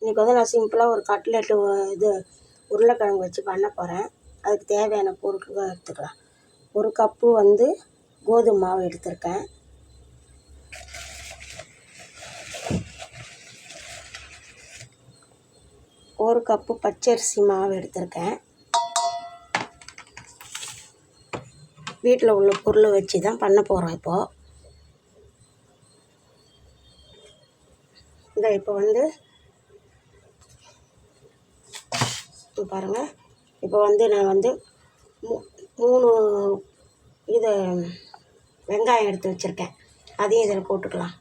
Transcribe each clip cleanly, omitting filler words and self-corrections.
இன்றைக்கி வந்து நான் சிம்பிளாக ஒரு கட்லெட்டு இது உருளைக்கிழங்கு வச்சு பண்ண போகிறேன். அதுக்கு தேவையான பொருட்கள் எடுத்துக்கலாம். 1 கப்பு வந்து கோதுமை மாவு எடுத்திருக்கேன். 1 கப்பு பச்சரிசி மாவு எடுத்திருக்கேன். வீட்டில் உள்ள பொருளை வச்சு தான் பண்ண போகிறோம். இப்போ வந்து பாருங்கள். இப்போ வந்து நான் வந்து 3 இது வெங்காயம் எடுத்து வச்சுருக்கேன். அதையும் இதில் போட்டுக்கலாம்.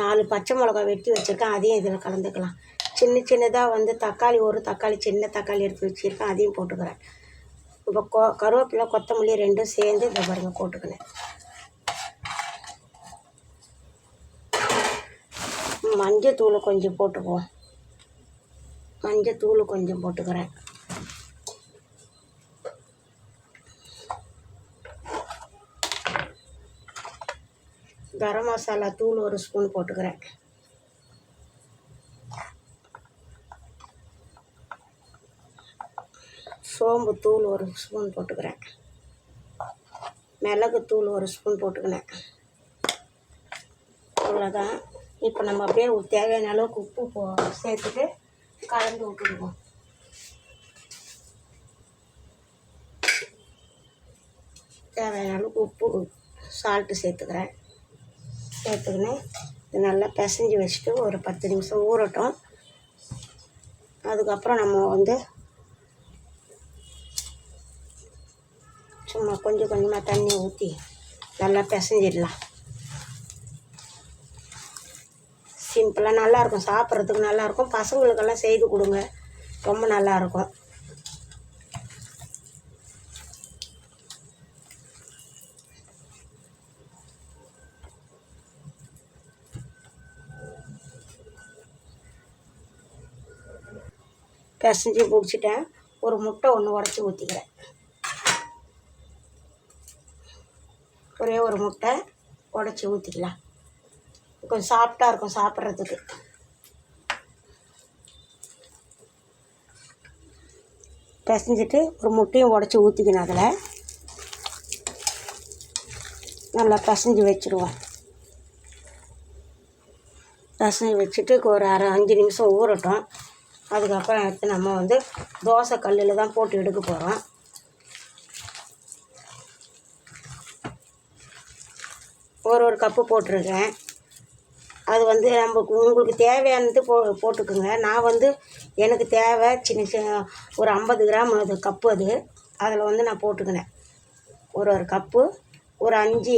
4 பச்சை மிளகாய் வெட்டி வச்சுருக்கேன். அதையும் இதில் கலந்துக்கலாம். சின்னதாக வந்து தக்காளி, 1 தக்காளி, சின்ன தக்காளி எடுத்து வச்சுருக்கேன். அதையும் போட்டுக்கிறேன். இப்போ கருவேப்பிலை, கொத்தமல்லி 2 சேர்ந்து இதை பாருங்கள் போட்டுக்கினேன். மஞ்சத்தூள் கொஞ்சம் போட்டுக்குவோம். மஞ்சத்தூள் கொஞ்சம் போட்டுக்கிறேன். கரம் மசாலா தூள் 1 ஸ்பூன் போட்டுக்கிறேன். சோம்பு தூள் 1 ஸ்பூன் போட்டுக்கிறேன். மிளகுத்தூள் 1 ஸ்பூன் போட்டுக்கினேன். அவ்வளோதான். இப்போ நம்ம அப்படியே தேவையான அளவுக்கு உப்பு சேர்த்துட்டு கலந்து விட்டுடுவோம். தேவையான அளவுக்கு உப்பு, சால்ட்டு சேர்த்துக்கினேன். இது நல்லா பிசைஞ்சு வச்சுட்டு ஒரு 10 நிமிஷம் ஊறட்டும். அதுக்கப்புறம் நம்ம வந்து சும்மா கொஞ்சம் கொஞ்சமாக தண்ணி ஊற்றி நல்லா பிசைஞ்சிடலாம். சிம்பிளாக நல்லாயிருக்கும், சாப்பிட்றதுக்கு நல்லாயிருக்கும். பசங்களுக்கெல்லாம் செய்து கொடுங்க, ரொம்ப நல்லாயிருக்கும். பிசைஞ்சு பிடிச்சிட்டேன். ஒரு முட்டை 1 உடச்சி ஊற்றிக்கிறேன். ஒரே ஒரு முட்டை உடச்சி ஊற்றிக்கலாம். கொஞ்சம் சாஃப்டாக இருக்கும் சாப்பிட்றதுக்கு. பிசைஞ்சிட்டு ஒரு முட்டையும் உடச்சி ஊற்றிக்கணும். அதில் நல்லா பிசைஞ்சு வச்சுடுவோம். பிசைஞ்சு வச்சுட்டு ஒரு 5 நிமிஷம் ஊறட்டும். அதுக்கப்புறம் எடுத்து நம்ம வந்து தோசை கல்லில் தான் போட்டு எடுக்க போகிறோம். ஒரு கப்பு போட்டிருக்கேன். அது வந்து உங்களுக்கு தேவையானது போட்டுக்குங்க. நான் வந்து எனக்கு தேவை சின்ன ஒரு 50 கிராம் அது கப்பு. அதில் வந்து நான் போட்டுக்கினேன். ஒரு கப்பு, ஒரு 5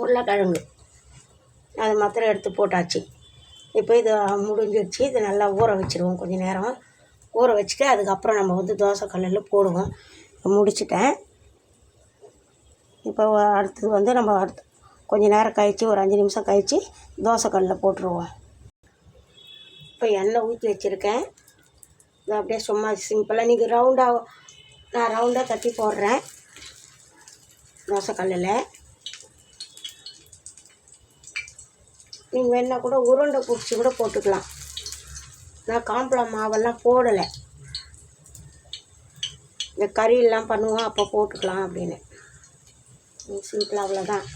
உருளைக்கிழங்கு அது மாத்திரம் எடுத்து போட்டாச்சு. இப்போ இது முடிஞ்சிடுச்சு. இது நல்லா ஊற வச்சுருவோம். கொஞ்சம் நேரம் ஊற வச்சுட்டு அதுக்கப்புறம் நம்ம வந்து தோசை கல்லில் போடுவோம். முடிச்சிட்டேன். இப்போ அடுத்தது வந்து நம்ம கொஞ்சம் நேரம் கழித்து ஒரு 5 நிமிஷம் கழித்து தோசை கல்லில் போட்டுருவோம். இப்போ எண்ணெய் ஊற்றி வச்சுருக்கேன். இது அப்படியே சும்மா சிம்பிளாக நீங்கள் நான் ரவுண்டாக தட்டி போடுறேன் தோசை கல்லில். நீங்கள் வேணால் கூட உருண்டை பிடிச்சி கூட போட்டுக்கலாம். நான் காம்பளம் மாவெல்லாம் போடலை. இந்த கறியெல்லாம் பண்ணுவோம் அப்போ போட்டுக்கலாம் அப்படின்னு. சிம்பிளாக அவ்வளோதான்.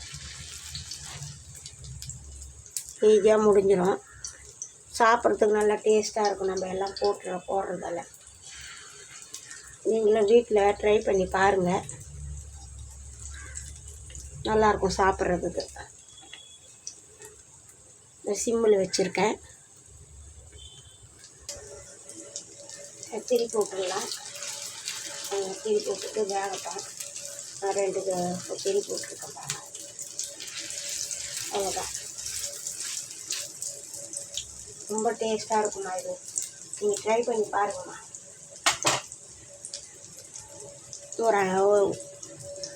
ஈஸியாக முடிஞ்சிடும். சாப்பிட்றதுக்கு நல்லா டேஸ்ட்டாக இருக்கும். நம்ம எல்லாம் போடுறதால நீங்களும் வீட்டில் ட்ரை பண்ணி பாருங்கள். நல்லாயிருக்கும் சாப்பிட்றதுக்கு. சிம்மில் வச்சுருக்கேன். திருப்பி போட்டுடலாம். திருப்பி போட்டுட்டு வேகட்டும். 2 திருப்பி போட்டுருக்கேன் பாருங்கள். அவ்வளோதான். ரொம்ப டேஸ்ட்டாக இருக்குமா இது. நீங்கள் ட்ரை பண்ணி பாருங்கம்மா.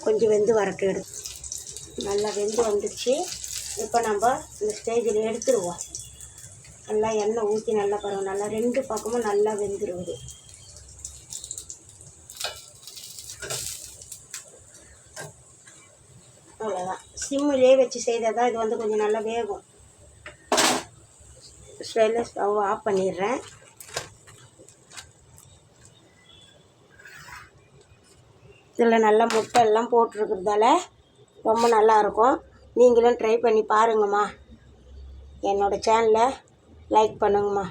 கொஞ்சம் வெந்து வரட்டும். நல்லா வெந்து வந்துடுச்சு. இப்போ நம்ம இந்த ஸ்டேஜில் எடுத்துருவோம். நல்லா எண்ணெய் ஊற்றி நல்லா பாருங்கள். நல்லா 2 பக்கமும் நல்லா வெந்துருக்குது. அவ்வளோதான். சிம்மிலே வச்சு செய்தால் தான் இது வந்து கொஞ்சம் நல்லா வேகும். ஸ்டவ் ஆஃப் பண்ணிடுறேன். இதில் நல்லா முட்டை எல்லாம் போட்டிருக்கிறதால ரொம்ப நல்லாயிருக்கும். நீங்களும் ட்ரை பண்ணி பாருங்கம்மா. என்னோடய சேனலை லைக் பண்ணுங்கம்மா.